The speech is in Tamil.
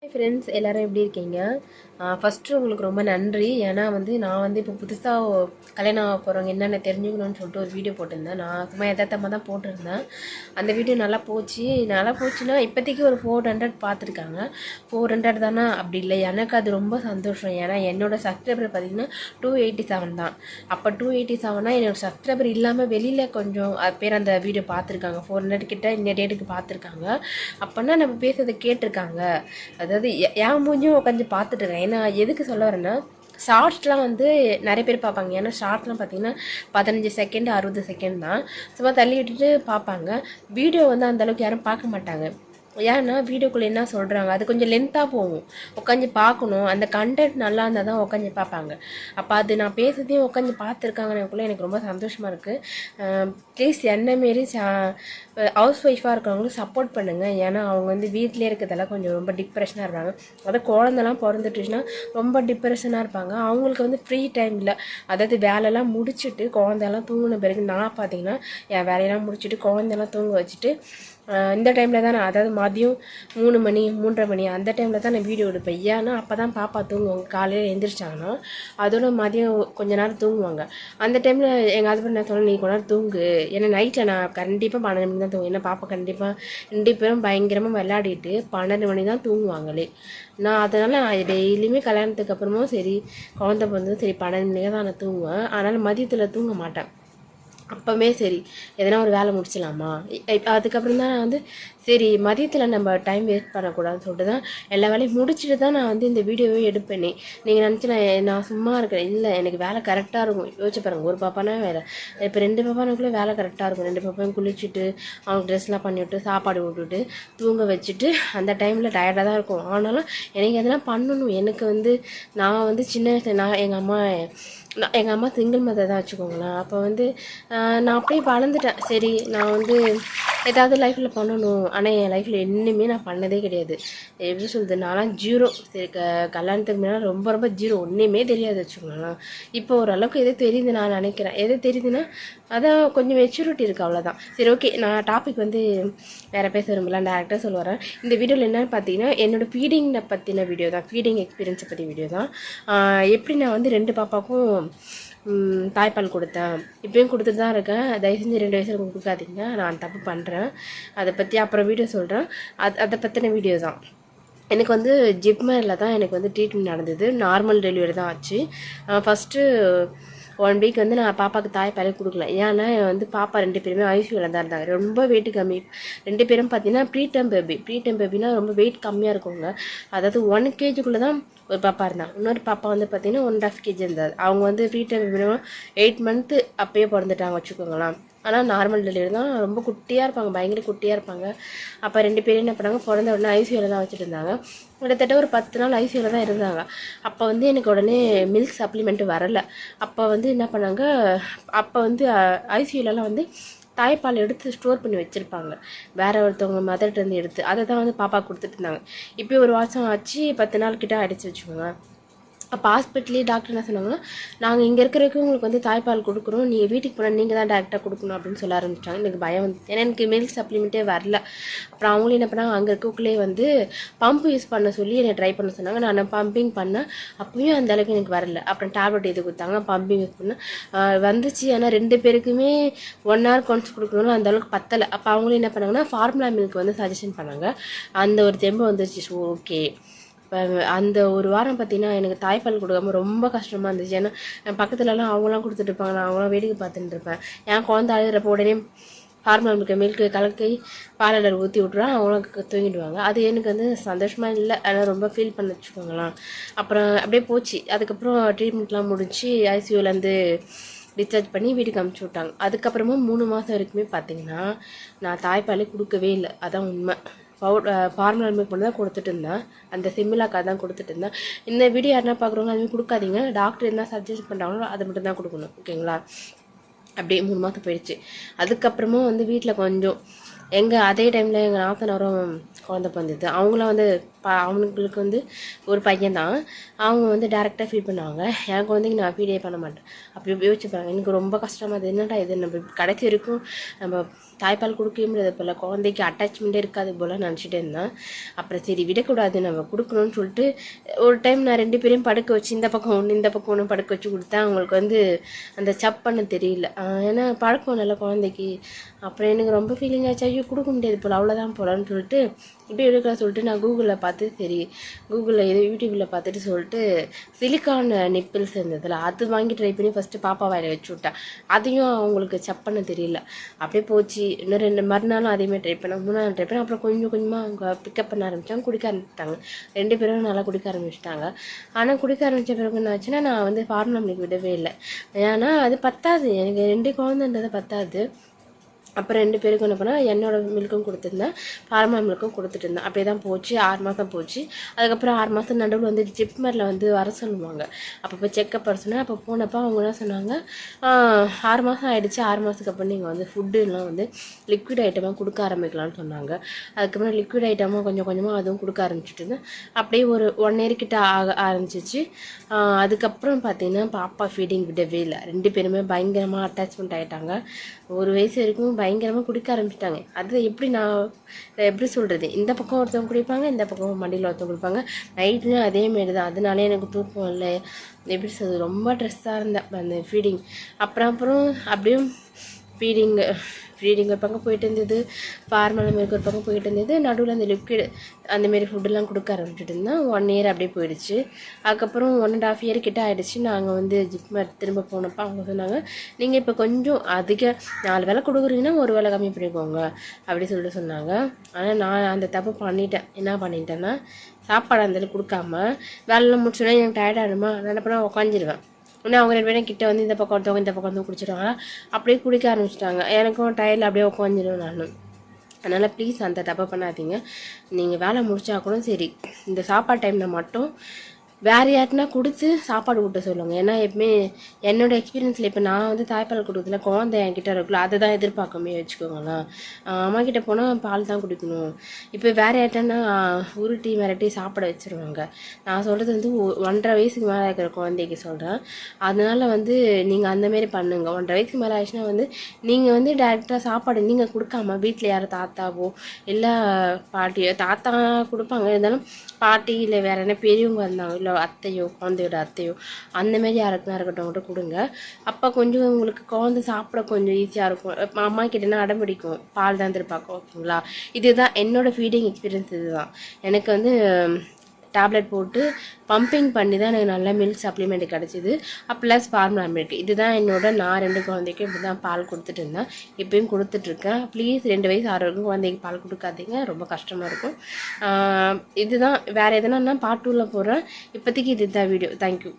ஹாய் ஃப்ரெண்ட்ஸ், எல்லோரும் எப்படி இருக்கீங்க? ஃபஸ்ட்டு உங்களுக்கு ரொம்ப நன்றி. ஏன்னா நான் இப்போ புதுசாக கல்யாணம் ஆக போகிறவங்க என்னென்ன தெரிஞ்சுக்கணும்னு சொல்லிட்டு ஒரு வீடியோ போட்டிருந்தேன். நான் சும்மா யதார்த்தமாக தான் போட்டிருந்தேன். அந்த வீடியோ நல்லா போச்சுன்னா இப்போதைக்கு ஒரு 400 பார்த்துருக்காங்க. 400 தானே? அப்படி இல்லை, எனக்கு அது ரொம்ப சந்தோஷம். ஏன்னா என்னோடய சப்ஸ்கிரைபர் பார்த்திங்கன்னா 287 தான். அப்போ 287னா என்னோடய சப்ஸ்கிரைபர் இல்லாமல் வெளியில் கொஞ்சம் பேர் அந்த வீடியோ பார்த்துருக்காங்க. 400 கிட்ட இந்த டேட்டுக்கு பார்த்துருக்காங்க. அப்போனா நம்ம பேசுறதை கேட்டிருக்காங்க. அதாவது என் மூஞ்சும் உட்காந்து பார்த்துட்டுருக்கேன். ஏன்னா எதுக்கு சொல்ல வரேன்னா, ஷார்ட்ஸ்லாம் நிறைய பேர் பார்ப்பாங்க. ஏன்னா ஷார்ட்ஸ்லாம் பார்த்தீங்கன்னா 15 செகண்ட் 60 செகண்ட் தான். சும்மா தள்ளி விட்டுட்டு பார்ப்பாங்க. வீடியோ அந்தளவுக்கு யாரும் பார்க்க மாட்டாங்க. ஏன்னா வீடியோக்குள்ளே என்ன சொல்கிறாங்க அது கொஞ்சம் லென்த்தாக போகும். உட்காந்து பார்க்கணும். அந்த கண்டென்ட் நல்லா இருந்தால் தான் உட்காந்து பார்ப்பாங்க. அப்போ அது நான் பேசுறதையும் உட்காந்து பார்த்துருக்காங்கன்னக்குள்ளே எனக்கு ரொம்ப சந்தோஷமாக இருக்குது. ப்ளீஸ் என்னமாரி ஹவுஸ் ஒய்ஃபாக இருக்கிறவங்களும் சப்போர்ட் பண்ணுங்கள். ஏன்னா அவங்க வீட்டிலே இருக்கிறதெல்லாம் கொஞ்சம் ரொம்ப டிப்ரெஷனாக இருப்பாங்க. அதாவது குழந்தெல்லாம் பிறந்துட்டுச்சுன்னா ரொம்ப டிப்ரெஷனாக இருப்பாங்க. அவங்களுக்கு ஃப்ரீ டைம் இல்லை. அதாவது வேலையெல்லாம் முடிச்சுட்டு குழந்தையெல்லாம் தூங்கின பிறகு நான் பார்த்தீங்கன்னா என் வேலையெல்லாம் முடிச்சுட்டு குழந்தையெல்லாம் தூங்க வச்சுட்டு இந்த டைமில் தான் நான், அதாவது மதியம் 3 மணி 3:30 மணி அந்த டைமில் தான் நான் வீடியோ எடுப்பேன். ஏன்னா அப்போ தான் பாப்பா தூங்குவாங்க. காலையில் எழுந்திரிச்சாங்கன்னா அதோட மதியம் கொஞ்ச நேரம் தூங்குவாங்க. அந்த டைமில் எங்கள் ஹஸ்பண்ட் நான் சொன்னேன், நீ கொஞ்ச நேரம் தூங்கு. ஏன்னா நைட்டில் நான் கண்டிப்பாக 12 மணி தான் தூங்குவேன். ஏன்னா பாப்பா கண்டிப்பாக 2 பேரும் பயங்கரமாக விளையாடிட்டு 12 மணி தான் தூங்குவாங்களே. நான் அதனால் டெய்லியுமே கல்யாணத்துக்கு அப்புறமும் சரி, குழந்தை பிறந்ததும் சரி 12 மணிக்கு தான் நான் தூங்குவேன். அதனால் மதியத்தில் தூங்க மாட்டேன். அப்போவே சரி எதனா ஒரு வேலை முடிச்சிடலாமா. அதுக்கப்புறம் தான் நான் சரி மதியத்தில் நம்ம டைம் வேஸ்ட் பண்ணக்கூடாதுன்னு சொல்லிட்டு தான் எல்லா வேலையும் முடிச்சுட்டு தான் நான் இந்த வீடியோவே எடுப்பேனே. நீங்கள் நினச்சி நான் சும்மா இருக்கிறேன். இல்லை, எனக்கு வேலை கரெக்டாக இருக்கும். யோசிச்சு பாருங்கள், ஒரு பாப்பானா வேலை, இப்போ 2 பாப்பானுக்குள்ளே வேலை கரெக்டாக இருக்கும். 2 பாப்பாயும் குளிச்சுட்டு அவங்க ட்ரெஸ்லாம் பண்ணிவிட்டு சாப்பாடு விட்டுட்டு தூங்க வச்சுட்டு அந்த டைமில் டயர்டாக தான் இருக்கும். ஆனாலும் எனக்கு எதனா பண்ணணும். எனக்கு நான் சின்ன வயசில் எங்கள் அம்மா சிங்கிள் மதர் தான் வச்சுக்கோங்களேன். அப்போ நான் அப்படியே வளர்ந்துட்டேன். சரி நான் ஏதாவது லைஃப்பில் பண்ணணும். ஆனால் என் லைஃப்பில் இன்னுமே நான் பண்ணதே கிடையாது. எப்படி சொல்கிறது, நான்லாம் ஜீரோ. சரி கல்யாணத்துக்கு முன்னாடி ரொம்ப ரொம்ப ஜீரோ, ஒன்றுமே தெரியாது வச்சுக்கோங்களேன். இப்போ ஓரளவுக்கு எது தெரியுது நான் நினைக்கிறேன். எது தெரியுதுன்னா அதான் கொஞ்சம் மெச்சூரிட்டி இருக்குது, அவ்வளோதான். சரி ஓகே, நான் டாபிக் வேறு பேச விரும்பல, டேரெக்டாக சொல்ல வரேன். இந்த வீடியோவில் என்னென்னு பார்த்தீங்கன்னா என்னோடய ஃபீடிங்கை பற்றின வீடியோ தான். ஃபீடிங் எக்ஸ்பீரியன்ஸை பற்றி வீடியோ தான். எப்படி நான் 2 பாப்பாக்கும் தாய்ப்பால் கொடுத்தேன். இப்போயும் கொடுத்துட்டு தான் இருக்கேன். தயவு செஞ்சு 2 வயசுல கொடுக்காதீங்க, நான் தப்பு பண்ணுறேன். அதை பற்றி அப்புறம் வீடியோ சொல்கிறேன். அதை பற்றின வீடியோ தான். எனக்கு ஜிப்மரில் தான் எனக்கு ட்ரீட்மெண்ட் நடந்தது. நார்மல் டெலிவரி தான் ஆச்சு. ஃபஸ்ட்டு 1 வீக் நான் பாப்பாவுக்கு தாய்ப்பாலே கொடுக்கல. ஏன்னா பாப்பா 2 பேருமே ஐசியூவில் தான் இருந்தாங்க. ரொம்ப வெயிட் கம்மி. 2 பேரும் பார்த்தீங்கன்னா ப்ரீடம் பேபினா ரொம்ப வெயிட் கம்மியாக இருக்குங்க. அதாவது 1 kgக்குள்ளே தான் ஒரு பாப்பா இருந்தாங்க. இன்னொரு பாப்பா பார்த்தீங்கன்னா 1.5 kg இருந்தார். அவங்க ப்ரீடம் பேபினா 8 மந்த்து அப்பயே பிறந்துட்டாங்க வச்சுக்கோங்களேன். ஆனால் நார்மல் டெலிவரி தான். ரொம்ப குட்டியாக இருப்பாங்க, பயங்கர குட்டியாக இருப்பாங்க. அப்போ 2 பேரும் என்ன பண்ணாங்க, பிறந்த உடனே ஐசியூவில் தான் வச்சுட்டு இருந்தாங்க. கிட்டத்தட்ட ஒரு 10 நாள் ஐசியூவில் தான் இருந்தாங்க. அப்போ எனக்கு உடனே மில்க் சப்ளிமெண்ட்டு வரலை. அப்போ என்ன பண்ணாங்க, அப்போ ஐசியூலலாம் தாய்ப்பால் எடுத்து ஸ்டோர் பண்ணி வச்சுருப்பாங்க. வேறு ஒருத்தவங்க மதர்கிட்டருந்து எடுத்து அதை தான் பாப்பா கொடுத்துட்டு இருந்தாங்க. இப்போ ஒரு வருஷம் ஆச்சு, 10 நாள் கிட்ட அடிச்சு வச்சுக்கோங்க. அப்போ ஹாஸ்பிட்டலே டாக்டர் என்ன சொன்னாங்கன்னா, நாங்கள் இங்கே இருக்கிறதுக்கு உங்களுக்கு தாய்ப்பால் கொடுக்குறோம், நீங்கள் வீட்டுக்கு போனால் நீங்கள் தான் டேரெக்டாக கொடுக்கணும் அப்படின்னு சொல்ல ஆரம்பிச்சிட்டாங்க. எனக்கு பயம் ஏன்னா எனக்கு மில்க் சப்ளிமெண்ட்டே வரல. அப்புறம் அவங்களும் என்ன பண்ணாங்க, அங்கே இருக்கக்குள்ளே பம்ப் யூஸ் பண்ண சொல்லி என்னை ட்ரை பண்ண சொன்னாங்க. நான் பம்பிங் பண்ணேன். அப்பயும் அந்த அளவுக்கு எனக்கு வரல. அப்புறம் டேப்லெட் எது கொடுத்தாங்க, பம்பிங் யூஸ் பண்ணேன். வந்துச்சு. ஆனால் 2 பேருக்குமே 1 hour கொண்டு கொடுக்கணும், அந்த அளவுக்கு பத்தலை. அப்போ அவங்களும் என்ன பண்ணாங்கன்னா ஃபார்முலா மில்க் சஜஷன் பண்ணாங்க. அந்த ஒரு தெம்பு வந்துச்சு. So okay. இப்போ அந்த ஒரு வாரம் பார்த்திங்கன்னா எனக்கு தாய்ப்பால் கொடுக்காம ரொம்ப கஷ்டமாக இருந்துச்சு. ஏன்னா என் பக்கத்துலலாம் அவங்களாம் கொடுத்துட்டு இருப்பாங்க, நான் அவங்களாம் வேடிக்கை பார்த்துட்டு இருப்பேன். என் குழந்தை அழுகிறப்போ உடனே ஃபார்மல் மில்க்கு கலக்கி பாலில் ஊற்றி விட்ருவேன், அவங்களும் தூங்கிடுவாங்க. அது எனக்கு சந்தோஷமாக இல்லை, ஆனால் ரொம்ப ஃபீல் பண்ண வச்சுக்கோங்களேன். அப்புறம் அப்படியே போச்சு. அதுக்கப்புறம் ட்ரீட்மெண்ட்லாம் முடிச்சு ஐசியூலேருந்து டிஸ்சார்ஜ் பண்ணி வீட்டுக்கு அனுப்பிச்சி விட்டாங்க. அதுக்கப்புறமா 3 மாதம் வரைக்குமே பார்த்திங்கன்னா நான் தாய்ப்பாலே கொடுக்கவே இல்லை. அதான் உண்மை. ஃபார்முலா மில்க் மட்டும் தான் கொடுத்துட்டு இருந்தேன். அந்த சிம்மிலாக்கா தான் கொடுத்துட்டு இருந்தேன். இந்த வீடியோ யாருன்னா பார்க்குறவங்க அதுமாதிரி கொடுக்காதீங்க. டாக்டர் என்ன சஜஸ்ட் பண்ணுறாங்களோ அதை மட்டும் தான் கொடுக்கணும், ஓகேங்களா. அப்படியே 3 மாதம் போயிடுச்சு. அதுக்கப்புறமும் வீட்டில் கொஞ்சம் அதே டைமில் எங்கள் நாத்தனாரும் குழந்தை பிறந்தது. அவங்களாம் அவங்களுக்கு வந்து ஒரு பையன் தான். அவங்க வந்து டேரெக்டாக ஃபீட் பண்ணுவாங்க. என் குழந்தைக்கு நான் ஃபீடே பண்ண மாட்டேன். அப்படி யோசிச்சுப்பாங்க. எனக்கு ரொம்ப கஷ்டமாக அது என்னடா இது நம்ம கடைசி வரைக்கும் நம்ம தாய்ப்பால் கொடுக்கவே முடியாது போல், குழந்தைக்கு அட்டாச்மெண்ட்டே இருக்காது போல் நினச்சிட்டு இருந்தேன். அப்புறம் சரி விடக்கூடாது, நம்ம கொடுக்கணும்னு சொல்லிட்டு ஒரு டைம் நான் 2 பேரையும் படுக்க வச்சு இந்த பக்கம் ஒன்று இந்த பக்கம் ஒன்று படுக்க வச்சு கொடுத்தேன். அவங்களுக்கு வந்து அந்த சப்புன்னு தெரியல, ஏன்னா பழக்கம் நல்ல குழந்தைக்கு. அப்புறம் எனக்கு ரொம்ப ஃபீலிங் ஆச்சு, ஐயோ கொடுக்க முடியாது போல், அவ்வளோதான் போலான்னு சொல்லிட்டு இப்படி எடுக்கலாம் சொல்லிட்டு நான் கூகுளில் பார்த்து சரி கூகுளில் ஏதோ யூடியூப்பில் பார்த்துட்டு சொல்லிட்டு சிலிக்கான் நிப்பிள்ஸ் இருந்ததில் அது வாங்கி ட்ரை பண்ணி ஃபஸ்ட்டு பாப்பா வாயில் வச்சு விட்டேன். அதையும் அவங்களுக்கு சப்புன்னு தெரியல. அப்படியே போச்சு. இன்னும் 2 மறுநாளும் அதேமாதிரி ட்ரை பண்ணேன், 3 நாள் ட்ரை பண்ணேன். அப்புறம் கொஞ்சம் கொஞ்சமாக அவங்க பிக்கப் பண்ண ஆரம்பித்தாங்க, குடிக்க ஆரம்பிச்சிட்டாங்க. 2 பேரும் நல்லா குடிக்க ஆரம்பிச்சிட்டாங்க. ஆனால் குடிக்க ஆரம்பித்த பிறகு என்ன ஆச்சுன்னா நான் வந்து ஃபார்முலா மில்க் விடவே இல்லை. ஏன்னா அது பத்தாது, எனக்கு 2 குழந்தைன்றது பத்தாது. அப்புறம் 2 பேருக்கு என்ன பண்ணால் என்னோட மில்க்கும் கொடுத்துருந்தேன், ஃபார்மா மில்க்கும் கொடுத்துட்டு இருந்தேன். அப்படியே தான் போச்சு. 6 மாதம் போச்சு. அதுக்கப்புறம் 6 மாதம் நடுவில் வந்து ஜிப்மரில் வந்து வர சொல்லுவாங்க. அப்போ போய் செக்கப் பண்ண சொன்னேன். அப்போ போனப்போ அவங்க என்ன சொன்னாங்க, 6 மாதம் ஆகிடுச்சு, 6 மாதத்துக்கு அப்புறம் நீங்கள் வந்து ஃபுட்டுலாம் வந்து லிக்விட் ஐட்டமாக கொடுக்க ஆரம்பிக்கலாம்னு சொன்னாங்க. அதுக்கப்புறம் லிக்விட் ஐட்டமாக கொஞ்சம் கொஞ்சமாக அதுவும் கொடுக்க ஆரம்பிச்சுட்டு இருந்தேன். அப்படியே ஒரு 1 இயர் கிட்ட ஆரம்பிச்சிச்சு. அதுக்கப்புறம் பார்த்தீங்கன்னா பாப்பா ஃபீடிங் விடவே இல்லை. 2 பேருமே பயங்கரமாக அட்டாச்மெண்ட் ஆகிட்டாங்க. 1 வயசு வரைக்கும் பயங்கரமாக குடிக்க ஆரம்பிச்சிட்டாங்க. அது எப்படி சொல்கிறது, இந்த பக்கம் ஒருத்தவங்க குடிப்பாங்க, இந்த பக்கம் மண்டியில் ஒருத்தவங்க குடிப்பாங்க. நைட்லேயும் அதேமாரி தான். அதனாலே எனக்கு தூக்கம் இல்லை, எப்படி சொல்கிறது, ரொம்ப ட்ரெஸ்ஸாக இருந்தேன் அந்த ஃபீடிங். அப்புறம் அப்படியும் ஃபீடிங் ஒரு பக்கம் போயிட்டு இருந்தது, ஃபார்மல் மில்க் ஒரு பக்கம் போயிட்டு இருந்தது. நடுவில் அந்த லிக்விட் அந்தமாரி ஃபுட்டெல்லாம் கொடுக்க ஆரம்பிச்சுட்டு இருந்தேன். 1 இயர் அப்படியே போயிடுச்சு. அதுக்கப்புறம் 1.5 இயர் கிட்ட ஆகிடுச்சு. நாங்கள் வந்து ஜிப்மர் திரும்ப போனப்போ அவங்க சொன்னாங்க, நீங்கள் இப்போ கொஞ்சம் அதிக 4 வேளை கொடுக்குறீங்கன்னா 1 வேளை கம்மி பண்ணிக்கோங்க அப்படி சொல்லிட்டு சொன்னாங்க. ஆனால் நான் அந்த தப்பு பண்ணிட்டேன். என்ன பண்ணிட்டேன்னா, சாப்பாடு அந்தளவு கொடுக்காம வேலைலாம் முடிச்சோன்னா எனக்கு டயர்டாகிடுமா, நான் என்ன பண்ணால் உட்காந்துருவேன். ஆனால் அவங்க 2 பேரும் கிட்ட வந்து இந்த பக்கம் ஒருத்தவங்க இந்த பக்கம் வந்து குடிச்சிடுவாங்க. அப்படியே குடிக்க ஆரம்பிச்சிட்டாங்க. எனக்கும் டயரில் அப்படியே உட்காந்துருவேன் நான். அதனால் ப்ளீஸ் அந்த தப்பை பண்ணாதீங்க. நீங்கள் வேலை முடிச்சா கூட சரி, இந்த சாப்பாடு டைமில் மட்டும் வேறு யாருக்குனா கொடுத்து சாப்பாடு ஊட்ட சொல்லுங்கள். ஏன்னா எப்பவுமே என்னோடய எக்ஸ்பீரியன்ஸில் இப்போ நான் வந்து தாய்ப்பால் கொடுக்குறதுல குழந்தை என்கிட்ட இருக்குல்ல, அதை தான் எதிர்பார்க்கமே வச்சுக்கோங்களேன். அம்மா கிட்டே போனால் பால் தான் குடிக்கணும். இப்போ வேறு யார்ட்டன்னா உருட்டி மிரட்டி சாப்பிட வச்சுருவாங்க. நான் சொல்கிறது வந்து 1.5 வயசுக்கு மேலே இருக்கிற குழந்தைக்கு சொல்கிறேன். அதனால் வந்து நீங்கள் அந்தமாரி பண்ணுங்கள். 1.5 வயசுக்கு மேலே ஆயிடுச்சுன்னா வந்து நீங்கள் வந்து டேரெக்டாக சாப்பாடு நீங்கள் கொடுக்காம வீட்டில் யாரும் தாத்தாவோ இல்லை பாட்டியோ, தாத்தா கொடுப்பாங்க, இருந்தாலும் பாட்டி இல்லை வேறு என்ன பெரியவங்க இருந்தாங்க, இல்லை அத்தையோ குழந்தையோட அத்தையோ அந்தமாரி யாருக்குனா இருக்கட்டும் கூட கொடுங்க. அப்போ கொஞ்சம் உங்களுக்கு குழந்தை சாப்பிட கொஞ்சம் ஈஸியாக இருக்கும். அம்மா கிட்டேனா அடம்பிடிக்கும், பால் தான் எதிர்பார்க்கும். ஓகேங்களா, இதுதான் என்னோடய ஃபீடிங் எக்ஸ்பீரியன்ஸ். இதுதான் எனக்கு வந்து டேப்லெட் போட்டு பம்பிங் பண்ணி தான் எனக்கு நல்ல மில்க் சப்ளிமெண்ட் கிடச்சிது, ப்ளஸ் ஃபார்முலா மில்க். இதுதான் நான் 2 குழந்தைக்கும் இப்படி தான் பால் கொடுத்துட்டு இருந்தேன், இப்பயும் கொடுத்துட்ருக்கேன். ப்ளீஸ் 2 வயசு 6 வரைக்கும் குழந்தைக்கு பால் கொடுக்காதீங்க, ரொம்ப கஷ்டமாக இருக்கும். இதுதான். வேறு எதுனா பார்ட் 2ல் போடுறேன். இப்போதைக்கு இதுதான் வீடியோ. தேங்க்யூ.